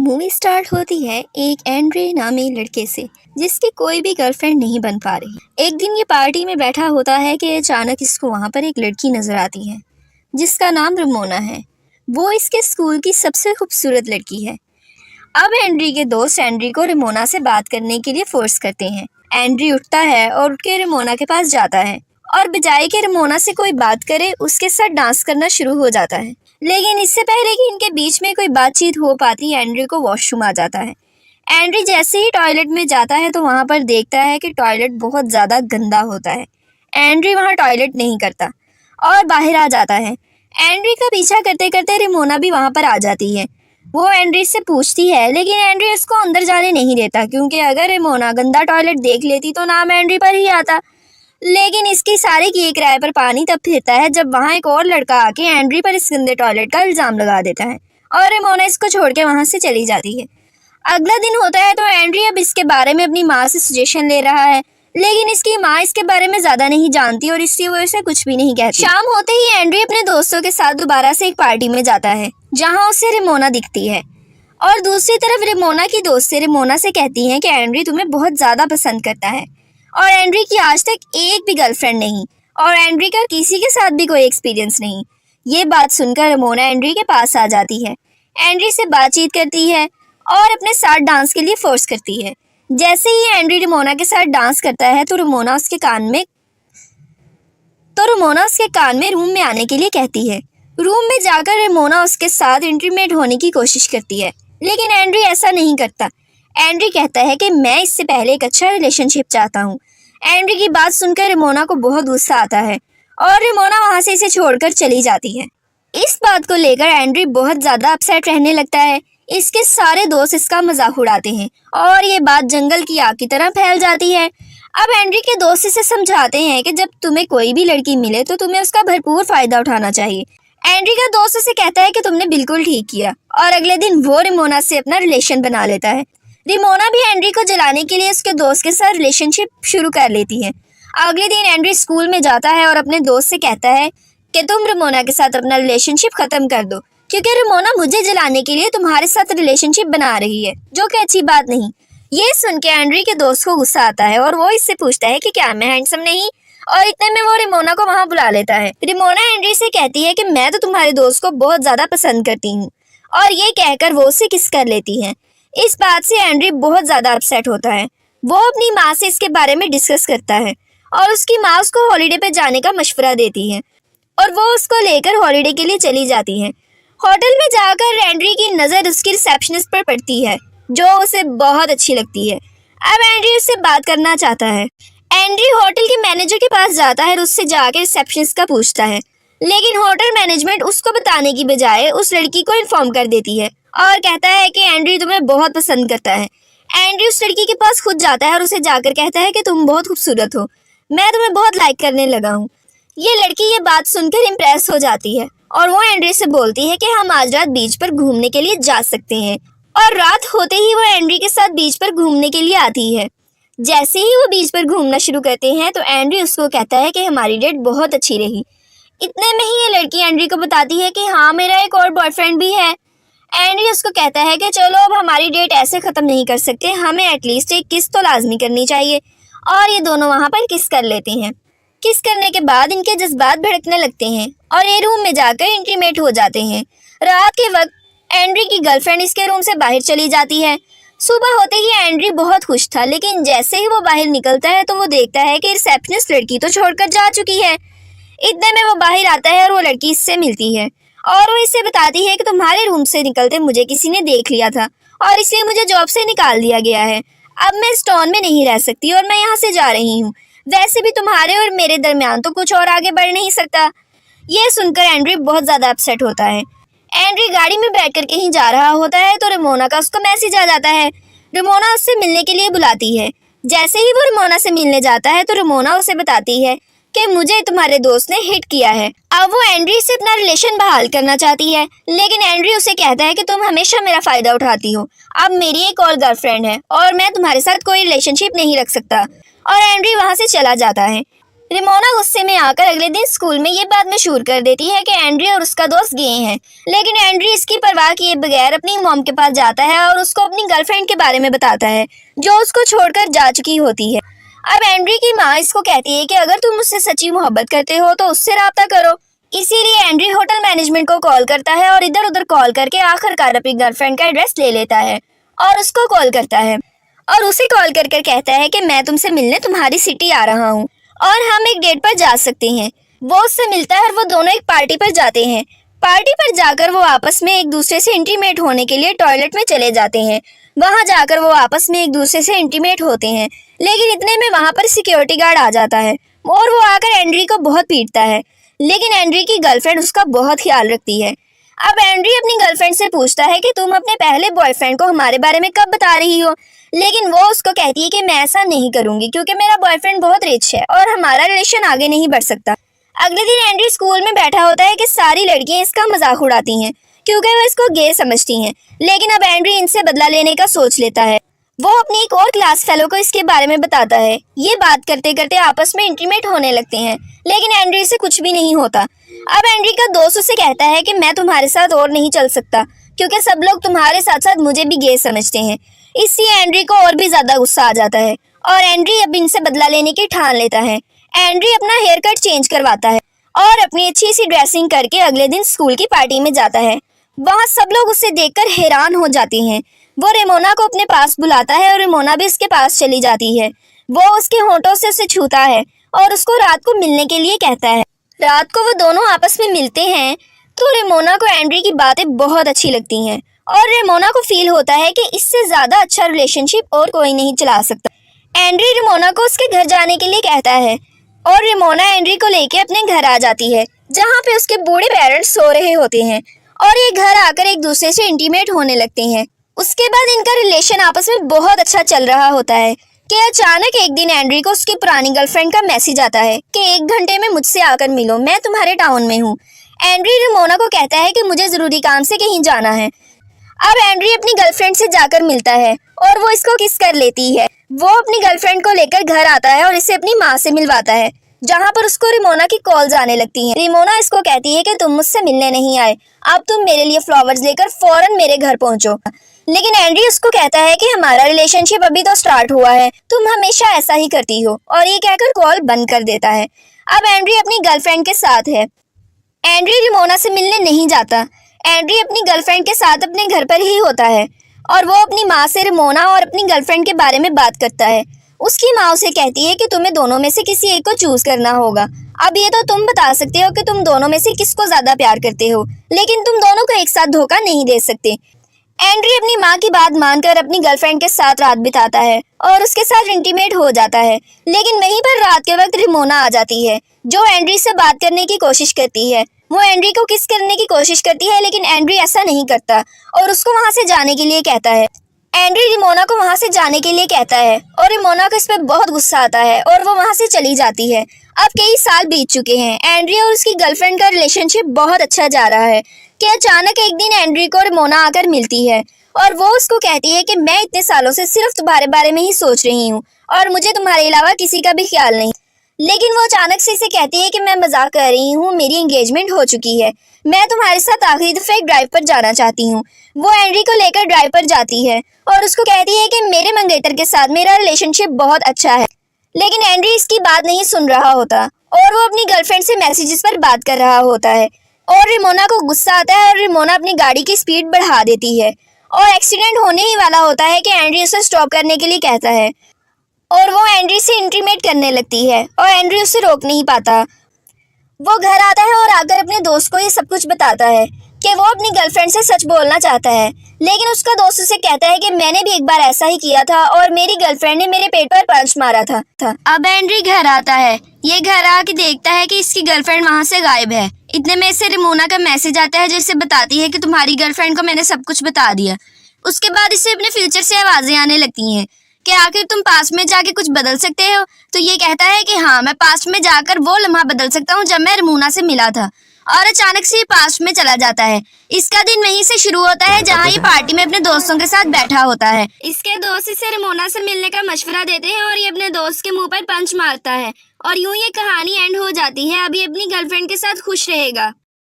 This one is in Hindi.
मूवी स्टार्ट होती है एक एंड्रे नामी लड़के से जिसकी कोई भी गर्लफ्रेंड नहीं बन पा रही। एक दिन ये पार्टी में बैठा होता है कि अचानक इसको वहाँ पर एक लड़की नजर आती है जिसका नाम रमोना है। वो इसके स्कूल की सबसे खूबसूरत लड़की है। अब एंड्री के दोस्त एंड्री को रमोना से बात करने के लिए फोर्स करते हैं। एंड्री उठता है और उठ के रमोना के पास जाता है और बजाय के रमोना से कोई बात करे उसके साथ डांस करना शुरू हो जाता है। लेकिन इससे पहले कि इनके बीच में कोई बातचीत हो पाती, एंड्री को वॉशरूम आ जाता है। एंड्री जैसे ही टॉयलेट में जाता है तो वहाँ पर देखता है कि टॉयलेट बहुत ज़्यादा गंदा होता है। एंड्री वहाँ टॉयलेट नहीं करता और बाहर आ जाता है। एंड्री का पीछा करते करते रमोना भी वहाँ पर आ जाती है। वो एंड्री से पूछती है लेकिन एंड्री उसको अंदर जाने नहीं देता, क्योंकि अगर रमोना गंदा टॉयलेट देख लेती तो नाम एंड्री पर ही आता। लेकिन इसकी सारे किए किराए पर पानी तब फिरता है जब वहाँ एक और लड़का आके एंड्री पर इस गंदे टॉयलेट का इल्ज़ाम लगा देता है और रमोना इसको छोड़ के वहाँ से चली जाती है। अगला दिन होता है तो एंड्री अब इसके बारे में अपनी माँ से सजेशन ले रहा है, लेकिन इसकी माँ इसके बारे में ज़्यादा नहीं जानती और इसकी वजह से कुछ भी नहीं कहती। शाम होते ही एंड्री अपने दोस्तों के साथ दोबारा से एक पार्टी में जाता है जहाँ उसे रमोना दिखती है और दूसरी तरफ रमोना की दोस्त से रमोना से कहती है कि एंड्री तुम्हें बहुत ज़्यादा पसंद करता है और एंड्री की आज तक एक भी गर्लफ्रेंड नहीं और एंड्री का किसी के साथ भी कोई एक्सपीरियंस नहीं। ये बात सुनकर रमोना एंड्री के पास आ जाती है, एंड्री से बातचीत करती है और अपने साथ डांस के लिए फोर्स करती है। जैसे ही एंड्री रमोना के साथ डांस करता है तो रमोना उसके कान में रूम में आने के लिए कहती है। रूम में जाकर रमोना उसके साथ इंटीमेट होने की कोशिश करती है, लेकिन एंड्री ऐसा नहीं करता। एंड्री कहता है कि मैं इससे पहले एक अच्छा रिलेशनशिप चाहता हूँ। एंड्री की बात सुनकर रमोना को बहुत गुस्सा आता है और रमोना वहाँ से इसे छोड़कर चली जाती है। इस बात को लेकर एंड्री बहुत ज़्यादा अपसेट रहने लगता है। इसके सारे दोस्त इसका मजाक उड़ाते हैं और ये बात जंगल की आग की तरह फैल जाती है। अब एंड्री के दोस्त इसे समझाते हैं कि जब तुम्हें कोई भी लड़की मिले तो तुम्हें उसका भरपूर फ़ायदा उठाना चाहिए। एंड्री का दोस्त उसे कहता है कि तुमने बिल्कुल ठीक किया और अगले दिन वो रमोना से अपना रिलेशन बना लेता है। रमोना भी एंड्री को जलाने के लिए उसके दोस्त के साथ रिलेशनशिप शुरू कर लेती है। अगले दिन एंड्री स्कूल में जाता है और अपने दोस्त से कहता है कि तुम रमोना के साथ अपना रिलेशनशिप खत्म कर दो, क्योंकि रमोना मुझे जलाने के लिए तुम्हारे साथ रिलेशनशिप बना रही है, जो कि अच्छी बात नहीं। ये सुन के एंड्री के दोस्त को गुस्सा आता है और वो इससे पूछता है कि क्या मैं हैंडसम नहीं, और इतने में वो रमोना को वहाँ बुला लेता है। रमोना एंड्री से कहती है कि मैं तो तुम्हारे दोस्त को बहुत ज्यादा पसंद करती हूँ, और ये कहकर वो उसे किस कर लेती है। इस बात से एंड्री बहुत ज़्यादा अपसेट होता है। वो अपनी माँ से इसके बारे में डिस्कस करता है और उसकी माँ उसको हॉलीडे पे जाने का मशवरा देती है और वो उसको लेकर हॉलीडे के लिए चली जाती है। होटल में जाकर एंड्री की नज़र उसकी रिसेप्शनिस्ट पर पड़ती है, जो उसे बहुत अच्छी लगती है। अब एंड्री उससे बात करना चाहता है। एंड्री होटल के मैनेजर के पास जाता है और उससे जाकर रिसेप्शनिस्ट का पूछता है, लेकिन होटल मैनेजमेंट उसको बताने की बजाय उस लड़की को इन्फॉर्म कर देती है और कहता है कि एंड्री तुम्हें बहुत पसंद करता है। एंड्री उस लड़की के पास खुद जाता है और उसे जाकर कहता है कि तुम बहुत खूबसूरत हो, मैं तुम्हें बहुत लाइक करने लगा हूँ। ये लड़की ये बात सुनकर इम्प्रेस हो जाती है और वो एंड्री से बोलती है कि हम आज रात बीच पर घूमने के लिए जा सकते हैं, और रात होते ही वो एंड्री के साथ बीच पर घूमने के लिए आती है। जैसे ही वो बीच पर घूमना शुरू करते हैं तो एंड्री उसको कहता है कि हमारी डेट बहुत अच्छी रही। इतने में ही ये लड़की एंड्री को बताती है कि हाँ, मेरा एक और बॉयफ्रेंड भी है। एंड्री उसको कहता है कि चलो अब हमारी डेट ऐसे ख़त्म नहीं कर सकते, हमें एटलीस्ट एक किस तो लाजमी करनी चाहिए, और ये दोनों वहाँ पर किस कर लेते हैं। किस करने के बाद इनके जज्बात भड़कने लगते हैं और ये रूम में जाकर इंटीमेट हो जाते हैं। रात के वक्त एंड्री की गर्लफ्रेंड इसके रूम से बाहर चली जाती है। सुबह होते ही एंड्री बहुत खुश था, लेकिन जैसे ही वो बाहर निकलता है तो वो देखता है कि रिसेप्शनिस्ट लड़की तो छोड़कर जा चुकी है। इतने में वो बाहर आता है और वो लड़की इससे मिलती है और वो इससे बताती है कि तुम्हारे रूम से निकलते मुझे किसी ने देख लिया था और इसलिए मुझे जॉब से निकाल दिया गया है। अब मैं इस टाउन में नहीं रह सकती और मैं यहाँ से जा रही हूँ। वैसे भी तुम्हारे और मेरे दरमियान तो कुछ और आगे बढ़ नहीं सकता। ये सुनकर एंड्री बहुत ज़्यादा अपसेट होता है। एंड्री गाड़ी में बैठ कर कहीं जा रहा होता है तो रमोना का उसको मैसेज आ जाता है। रमोना उससे मिलने के लिए बुलाती है। जैसे ही वो रमोना से मिलने जाता है तो रमोना उसे बताती है कि मुझे तुम्हारे दोस्त ने हिट किया है। अब वो एंड्री से अपना रिलेशन बहाल करना चाहती है, लेकिन एंड्री उसे कहता है कि तुम हमेशा मेरा फ़ायदा उठाती हो। अब मेरी एक और गर्लफ्रेंड है और मैं तुम्हारे साथ कोई रिलेशनशिप नहीं रख सकता, और एंड्री वहाँ से चला जाता है। रेमोना गुस्से में आकर अगले दिन स्कूल में ये बात मशहूर कर देती है कि एंड्री और उसका दोस्त गे हैं। लेकिन एंड्री इसकी परवाह किए बगैर अपनी मॉम के पास जाता है और उसको अपनी गर्लफ्रेंड के बारे में बताता है जो उसको छोड़कर जा चुकी होती है। अब एंड्री की माँ इसको कहती है कि अगर तुम मुझसे सच्ची मोहब्बत करते हो तो उससे राब्ता करो। इसीलिए एंड्री होटल मैनेजमेंट को कॉल करता है और इधर उधर कॉल करके आखिरकार अपनी गर्लफ्रेंड का एड्रेस ले लेता है और उसको कॉल करता है और उसे कॉल कर कर कहता है कि मैं तुमसे मिलने तुम्हारी सिटी आ रहा हूँ और हम एक डेट पर जा सकते हैं। वो उससे मिलता है और वो दोनों एक पार्टी पर जाते हैं। पार्टी पर जाकर वो आपस में एक दूसरे से इंटीमेट होने के लिए टॉयलेट में चले जाते हैं। वहां जाकर वो आपस में एक दूसरे से इंटीमेट होते हैं, लेकिन इतने में वहां पर सिक्योरिटी गार्ड आ जाता है और वो आकर एंड्री को बहुत पीटता है। लेकिन एंड्री की गर्लफ्रेंड उसका बहुत ख्याल रखती है। अब एंड्री अपनी गर्लफ्रेंड से पूछता है कि तुम अपने पहले बॉयफ्रेंड को हमारे बारे में कब बता रही हो, लेकिन वो उसको कहती है कि मैं ऐसा नहीं करूंगी क्योंकि मेरा बॉयफ्रेंड बहुत रिच है और हमारा रिलेशन आगे नहीं बढ़ सकता। अगले दिन एंड्री स्कूल में बैठा होता है कि सारी लड़कियां इसका मजाक उड़ाती हैं क्योंकि वो इसको गे समझती हैं। लेकिन अब एंड्री इनसे बदला लेने का सोच लेता है। वो अपनी एक और क्लास फेलो को इसके बारे में बताता है। ये बात करते करते आपस में इंटीमेट होने लगते हैं, लेकिन एंड्री से कुछ भी नहीं होता। अब एंड्री का दोस्त उसे कहता है कि मैं तुम्हारे साथ और नहीं चल सकता क्योंकि सब लोग तुम्हारे साथ साथ मुझे भी गे समझते हैं। इससे एंड्री को और भी ज्यादा गुस्सा आ जाता है और एंड्री अब इनसे बदला लेने की ठान लेता है। एंड्री अपना हेयर कट चेंज करवाता है और अपनी अच्छी सी ड्रेसिंग करके अगले दिन स्कूल की पार्टी में जाता है। वहाँ सब लोग उसे देखकर हैरान हो जाते हैं। वो रेमोना को अपने पास बुलाता है और रेमोना भी उसके पास चली जाती है। वो उसके होंठों से उसे छूता है और उसको रात को मिलने के लिए कहता है। रात को वो दोनों आपस में मिलते हैं तो रेमोना को एंड्री की बातें बहुत अच्छी लगती हैं और रेमोना को फील होता है कि इससे ज्यादा अच्छा रिलेशनशिप और कोई नहीं चला सकता। एंड्री रेमोना को उसके घर जाने के लिए कहता है और रेमोना एंड्री को लेके अपने घर आ जाती है जहाँ पे उसके बूढ़े पेरेंट्स सो रहे होते हैं और ये घर आकर एक दूसरे से इंटीमेट होने लगते हैं। उसके बाद इनका रिलेशन आपस में बहुत अच्छा चल रहा होता है कि अचानक एक दिन एंड्री को उसकी पुरानी गर्लफ्रेंड का मैसेज आता है कि 1 घंटे में मुझसे आकर मिलो, मैं तुम्हारे टाउन में हूँ। एंड्री रेमोना को कहता है कि मुझे जरूरी काम से कहीं जाना है। अब एंड्री अपनी गर्लफ्रेंड से जाकर मिलता है और वो इसको किस कर लेती है। वो अपनी गर्लफ्रेंड को लेकर घर आता है और इसे अपनी माँ से मिलवाता है जहाँ पर उसको रेमोना की कॉल्स आने लगती हैं। रेमोना इसको कहती है कि तुम मुझसे मिलने नहीं आए, अब तुम मेरे लिए फ्लावर्स लेकर फौरन मेरे घर पहुंचो। लेकिन एंड्री उसको कहता है कि हमारा रिलेशनशिप अभी तो स्टार्ट हुआ है, तुम हमेशा ऐसा ही करती हो, और ये कहकर कॉल बंद कर देता है। अब एंड्री अपनी गर्लफ्रेंड के साथ है। एंड्री रेमोना से मिलने नहीं जाता। एंड्री अपनी गर्लफ्रेंड के साथ अपने घर पर ही होता है और वो अपनी माँ से रेमोना और अपनी गर्लफ्रेंड के बारे में बात करता है। उसकी माँ उसे कहती है कि तुम्हें दोनों में से किसी एक को चूज करना होगा। अब ये तो तुम बता सकते हो कि तुम दोनों में से किसको ज्यादा प्यार करते हो, लेकिन तुम दोनों को एक साथ धोखा नहीं दे सकते। एंड्री अपनी माँ की बात मानकर अपनी गर्लफ्रेंड के साथ रात बिताता है और उसके साथ इंटीमेट हो जाता है। लेकिन वहीं पर रात के वक्त रेमोना आ जाती है जो एंड्री से बात करने की कोशिश करती है। वो एंड्री को किस करने की कोशिश करती है, लेकिन एंड्री ऐसा नहीं करता और उसको वहां से जाने के लिए कहता है। एंड्री रेमोना को वहां से जाने के लिए कहता है और रेमोना को इस पर बहुत गुस्सा आता है और वो वहां से चली जाती है। अब कई साल बीत चुके हैं। एंड्री और उसकी गर्लफ्रेंड का रिलेशनशिप बहुत अच्छा जा रहा है कि अचानक एक दिन एंड्री को रेमोना आकर मिलती है और वो उसको कहती है कि मैं इतने सालों से सिर्फ तुम्हारे बारे में ही सोच रही हूँ और मुझे तुम्हारे अलावा किसी का भी ख्याल नहीं। लेकिन वो अचानक से इसे कहती है कि मैं मजाक कर रही हूँ, मेरी एंगेजमेंट हो चुकी है, मैं तुम्हारे साथ आखिरी दफा एक ड्राइव पर जाना चाहती हूँ। वो एंड्री को लेकर ड्राइव पर जाती है और उसको कहती है कि मेरे मंगेतर के साथ मेरा रिलेशनशिप बहुत अच्छा है। लेकिन एंड्री इसकी बात नहीं सुन रहा होता और वो अपनी गर्लफ्रेंड से मैसेजेस पर बात कर रहा होता है और रेमोना को गुस्सा आता है और रेमोना अपनी गाड़ी की स्पीड बढ़ा देती है और एक्सीडेंट होने ही वाला होता है कि एंड्री उसे स्टॉप करने के लिए कहता है और वो एंड्री से इंटीमेट करने लगती है और एंड्री उसे रोक नहीं पाता। वो घर आता है और आकर अपने दोस्त को ये सब कुछ बताता है कि वो अपनी गर्लफ्रेंड से सच बोलना चाहता है, लेकिन उसका दोस्त उसे कहता है कि मैंने भी एक बार ऐसा ही किया था और मेरी गर्लफ्रेंड ने मेरे पेट पर पंच मारा था। अब एंड्री घर आता है। ये घर आके देखता है कि इसकी गर्लफ्रेंड वहाँ से गायब है। इतने में इसे रेमोना का मैसेज आता है जिससे बताती है कि तुम्हारी गर्लफ्रेंड को मैंने सब कुछ बता दिया। उसके बाद इसे अपने फ्यूचर से आवाजें आने लगती हैं कि आखिर तुम पास्ट में जाके कुछ बदल सकते हो। तो ये कहता है कि हाँ, मैं पास्ट में जाकर वो लम्हा बदल सकता हूँ जब मैं रेमोना से मिला था, और अचानक से ये पास्ट में चला जाता है। इसका दिन वहीं से शुरू होता है जहाँ ये पार्टी में अपने दोस्तों के साथ बैठा होता है। इसके दोस्त इसे रेमोना से मिलने का मशवरा देते हैं और ये अपने दोस्त के मुंह पर पंच मारता है और यूं ये कहानी एंड हो जाती है। अभी अपनी गर्लफ्रेंड के साथ खुश रहेगा।